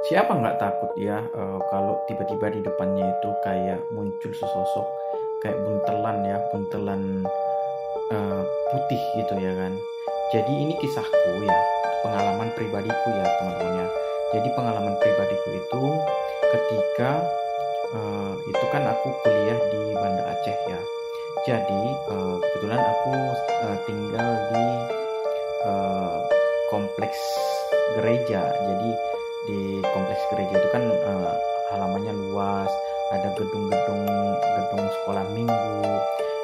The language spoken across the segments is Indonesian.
Siapa nggak takut ya kalau tiba-tiba di depannya itu kayak muncul sesosok kayak buntelan putih gitu ya kan. Jadi ini kisahku ya, pengalaman pribadiku ya teman-teman ya. Jadi pengalaman pribadiku itu ketika itu kan aku kuliah di Banda Aceh ya. Jadi kebetulan aku tinggal di eh, kompleks gereja. Jadi di kompleks gereja itu kan halamannya luas, ada gedung sekolah minggu,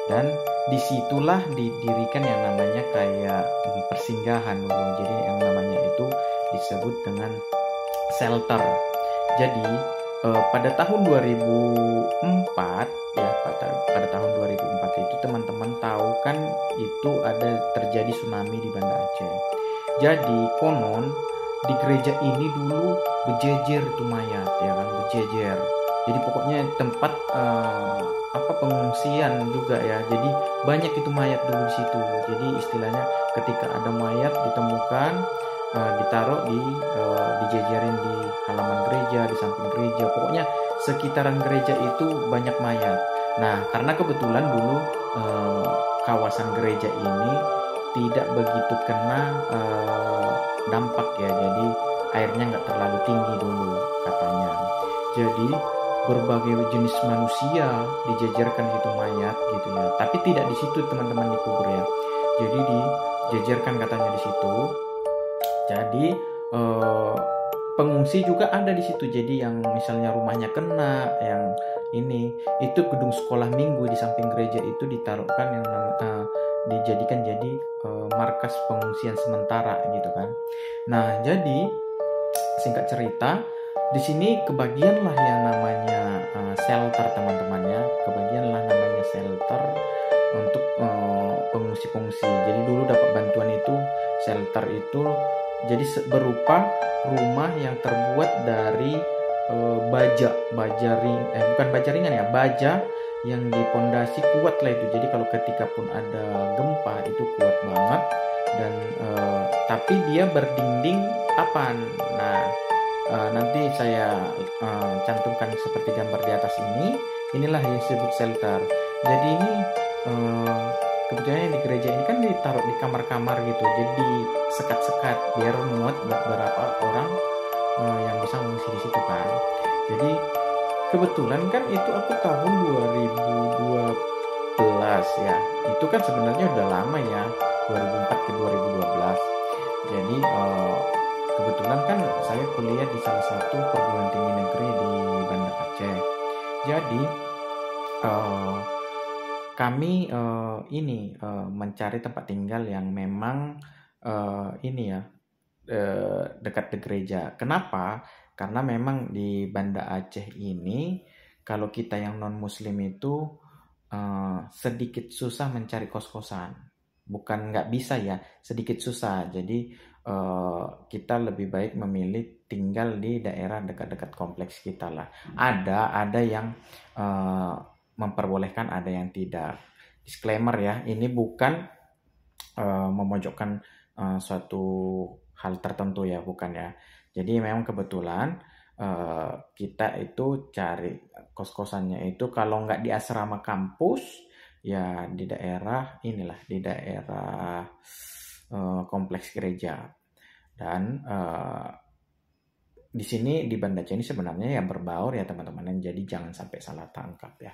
dan disitulah didirikan yang namanya kayak persinggahan dulu. Jadi yang namanya itu disebut dengan shelter. Jadi pada tahun 2004 ya, pada tahun 2004 itu teman-teman tahu kan itu ada terjadi tsunami di Banda Aceh. Jadi konon di gereja ini dulu berjejer itu mayat ya kan, berjejer. Jadi pokoknya tempat pengungsian juga ya. Jadi banyak itu mayat dulu di situ. Jadi istilahnya ketika ada mayat ditemukan, ditaruh dijejerin di halaman gereja, di samping gereja. Pokoknya sekitaran gereja itu banyak mayat. Nah, karena kebetulan dulu kawasan gereja ini tidak begitu kena dampak ya, jadi airnya nggak terlalu tinggi dulu katanya. Jadi berbagai jenis manusia dijejerkan gitu mayat gitu ya, tapi tidak di situ teman-teman dikubur ya. Jadi dijejerkan katanya di situ. Jadi pengungsi juga ada di situ. Jadi yang misalnya rumahnya kena, yang ini itu gedung sekolah minggu di samping gereja itu ditaruhkan yang dijadikan jadi markas pengungsian sementara gitu kan. Nah, jadi singkat cerita, di sini kebagianlah yang namanya shelter teman-teman ya. Kebagianlah namanya shelter untuk pengungsi-pengungsi. Jadi dulu dapat bantuan itu, shelter itu jadi berupa rumah yang terbuat dari bukan baja ringan ya, baja yang dipondasi kuat lah itu. Jadi kalau ketika pun ada gempa itu kuat banget, dan tapi dia berdinding papan. Nah, nanti saya cantumkan seperti gambar di atas ini. Inilah yang disebut shelter. Jadi ini kebetulan di gereja ini kan ditaruh di kamar-kamar gitu. Jadi sekat-sekat biar muat beberapa orang yang bisa mengungsi di situ kan. Jadi kebetulan kan itu aku tahun 2012 ya. Itu kan sebenarnya udah lama ya, 2004 ke 2012. Jadi kebetulan kan saya kuliah di salah satu perguruan tinggi negeri di Banda Aceh. Jadi kami mencari tempat tinggal yang memang dekat di gereja. Kenapa? Karena memang di Banda Aceh ini kalau kita yang non muslim itu sedikit susah mencari kos-kosan. Bukan nggak bisa ya, sedikit susah. Jadi kita lebih baik memilih tinggal di daerah dekat-dekat kompleks kita lah. Ada yang memperbolehkan, ada yang tidak. Disclaimer ya, ini bukan memojokkan suatu hal tertentu ya, bukan ya. Jadi memang kebetulan kita itu cari kos-kosannya itu kalau nggak di asrama kampus ya di daerah inilah, di daerah kompleks gereja. Dan di sini di Banda Aceh ini sebenarnya ya berbaur ya teman-teman, jadi jangan sampai salah tangkap ya.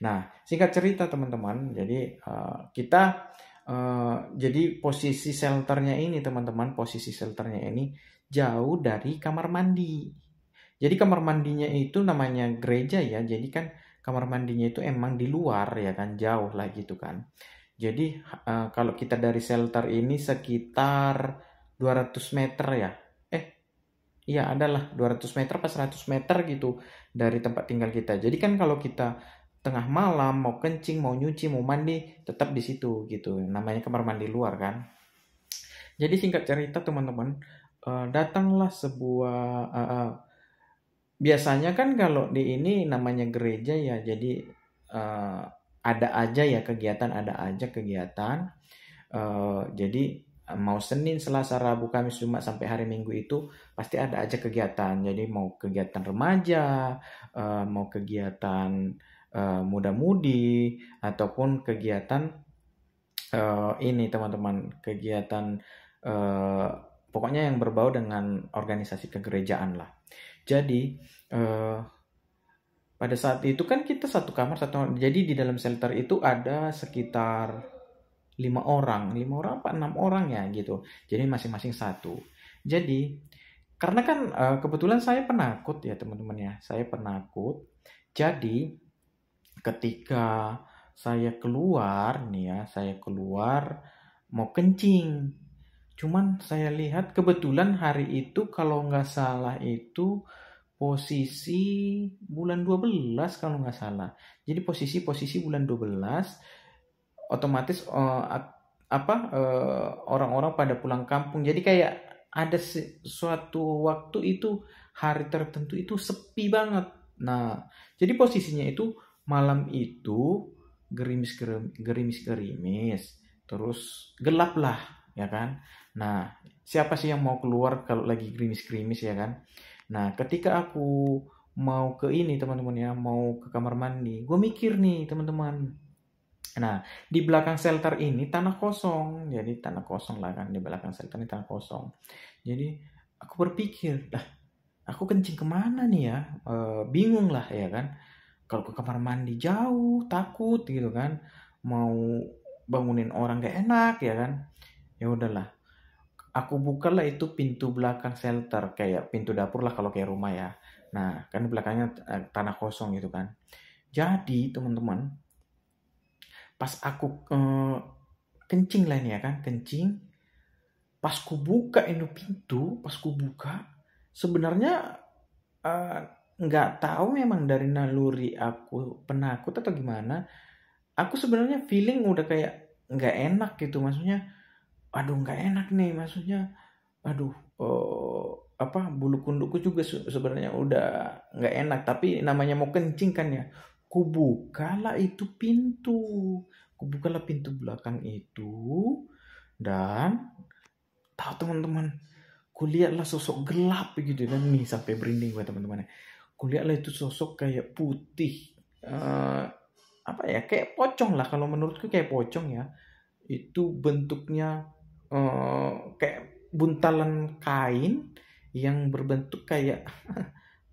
Nah, singkat cerita teman-teman, jadi kita jadi posisi shelternya ini teman-teman, posisi shelternya ini jauh dari kamar mandi. Jadi kamar mandinya itu namanya gereja ya, jadi kan kamar mandinya itu emang di luar ya kan, jauh lah gitu kan. Jadi kalau kita dari shelter ini sekitar 200 meter ya. Iya adalah 200 meter pas 100 meter gitu dari tempat tinggal kita. Jadi kan kalau kita tengah malam mau kencing, mau nyuci, mau mandi, tetap di situ gitu. Namanya kamar mandi luar kan. Jadi singkat cerita teman-teman, datanglah sebuah biasanya kan kalau di ini namanya gereja ya, jadi ada aja ya kegiatan, ada aja kegiatan. Jadi mau Senin, Selasa, Rabu, Kamis, Jumat sampai hari Minggu itu pasti ada aja kegiatan. Jadi mau kegiatan remaja, mau kegiatan muda-mudi, ataupun kegiatan ini teman-teman, kegiatan eh, pokoknya yang berbau dengan organisasi kegerejaan lah. Jadi pada saat itu kan kita satu kamar satu, jadi di dalam shelter itu ada sekitar 5 orang apa 6 orang ya gitu. Jadi masing-masing satu. Jadi karena kan kebetulan saya penakut ya teman-teman ya, saya penakut. Jadi ketika saya keluar nih ya, saya keluar mau kencing. Cuman saya lihat kebetulan hari itu kalau nggak salah itu posisi bulan 12 kalau nggak salah. Jadi posisi bulan 12 otomatis orang-orang pada pulang kampung. Jadi kayak ada suatu waktu itu hari tertentu itu sepi banget. Nah, jadi posisinya itu malam itu gerimis, terus gelap lah, ya kan. Nah, siapa sih yang mau keluar kalau lagi gerimis-gerimis ya kan. Nah, ketika aku mau ke ini teman-teman ya, mau ke kamar mandi, gue mikir nih teman-teman. Nah, di belakang shelter ini tanah kosong, jadi tanah kosong lah kan, di belakang shelter ini tanah kosong. Jadi aku berpikir, lah aku kencing kemana nih ya? Bingung lah ya kan. Kalau ke kamar mandi jauh, takut gitu kan. Mau bangunin orang gak enak ya kan. Ya udahlah. Aku bukalah itu pintu belakang shelter, kayak pintu dapur lah kalau kayak rumah ya. Nah, kan di belakangnya tanah kosong gitu kan. Jadi teman-teman, pas aku kencing lah ini ya kan, kencing. Pas ku buka itu pintu, pas ku buka, sebenarnya eh, nggak tahu memang dari naluri aku penakut atau gimana. Aku sebenarnya feeling udah kayak nggak enak gitu, maksudnya, aduh nggak enak nih, maksudnya, aduh, apa bulu kundukku juga sebenarnya udah nggak enak, tapi namanya mau kencing kan ya. Kubukalah itu pintu, kubukalah pintu belakang itu, dan tahu teman-teman, kulihatlah sosok gelap begitu kan, nih sampai merinding gue teman-teman. Kulihatlah itu sosok kayak putih, apa ya, kayak pocong lah, kalau menurutku kayak pocong ya. Itu bentuknya kayak buntalan kain yang berbentuk kayak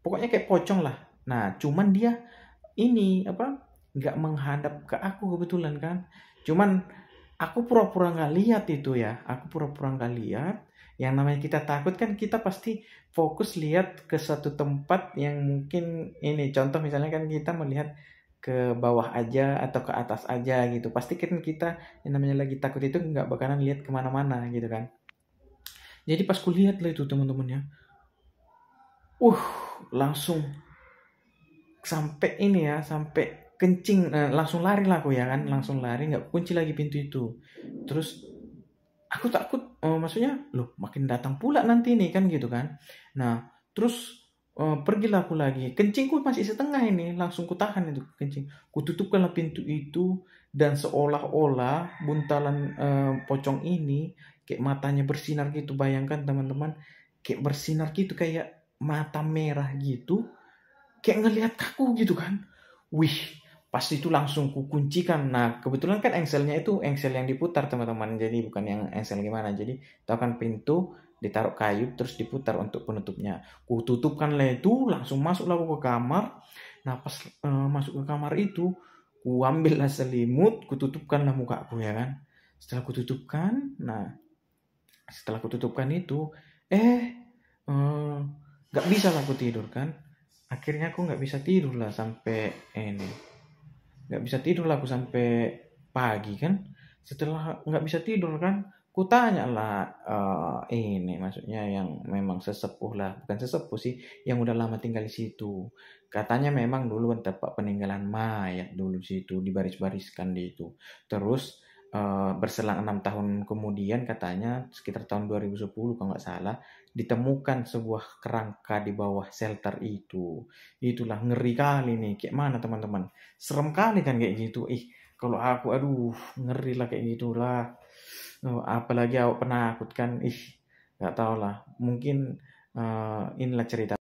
pokoknya kayak pocong lah. Nah, cuman dia ini apa, nggak menghadap ke aku kebetulan kan. Cuman aku pura-pura nggak lihat itu ya, aku pura-pura nggak lihat. Yang namanya kita takut kan, kita pasti fokus lihat ke satu tempat yang mungkin ini, contoh misalnya kan kita melihat ke bawah aja atau ke atas aja gitu, pasti kan kita yang namanya lagi takut itu nggak bakalan lihat kemana-mana gitu kan. Jadi pas kulihat lah itu teman-teman ya, langsung sampai ini ya, sampai kencing, langsung lari lah aku ya kan, langsung lari, nggak kunci lagi pintu itu. Terus aku takut, maksudnya loh makin datang pula nanti nih kan gitu kan. Nah terus pergilah aku lagi, kencingku masih setengah ini, langsung kutahan itu kencing, kututupkanlah pintu itu, dan seolah-olah buntalan pocong ini kayak matanya bersinar gitu, bayangkan teman-teman, kayak bersinar gitu, kayak mata merah gitu, kayak ngelihat aku gitu kan. Wih, pas itu langsung kukuncikan. Nah, kebetulan kan engselnya itu engsel yang diputar teman-teman, jadi bukan yang engsel gimana. Jadi tahu kan, pintu ditaruh kayu terus diputar untuk penutupnya. Kututupkan lah itu, langsung masuklah aku ke kamar. Nah, pas masuk ke kamar itu, ku ambillah selimut, kututupkanlah mukaku ya kan. Setelah kututupkan, nah setelah kututupkan itu, nggak bisa lah aku tidur kan. Akhirnya aku nggak bisa tidur lah sampai ini, nggak bisa tidur lah aku sampai pagi kan. Setelah nggak bisa tidur kan, ku tanya lah ini maksudnya yang memang sesepuh lah, bukan sesepuh sih, yang udah lama tinggal di situ. Katanya memang dulu tempat peninggalan mayat dulu di situ, dibaris-bariskan di itu. Terus berselang 6 tahun kemudian, katanya sekitar tahun 2010 kalau nggak salah, ditemukan sebuah kerangka di bawah shelter itu. Itulah ngeri kali nih, kayak mana teman-teman, serem kali kan kayak gitu. Kalau aku, aduh, ngeri lah kayak gitulah. Oh, apalagi awak penakut kan, ih, nggak tahu lah. Mungkin inilah cerita.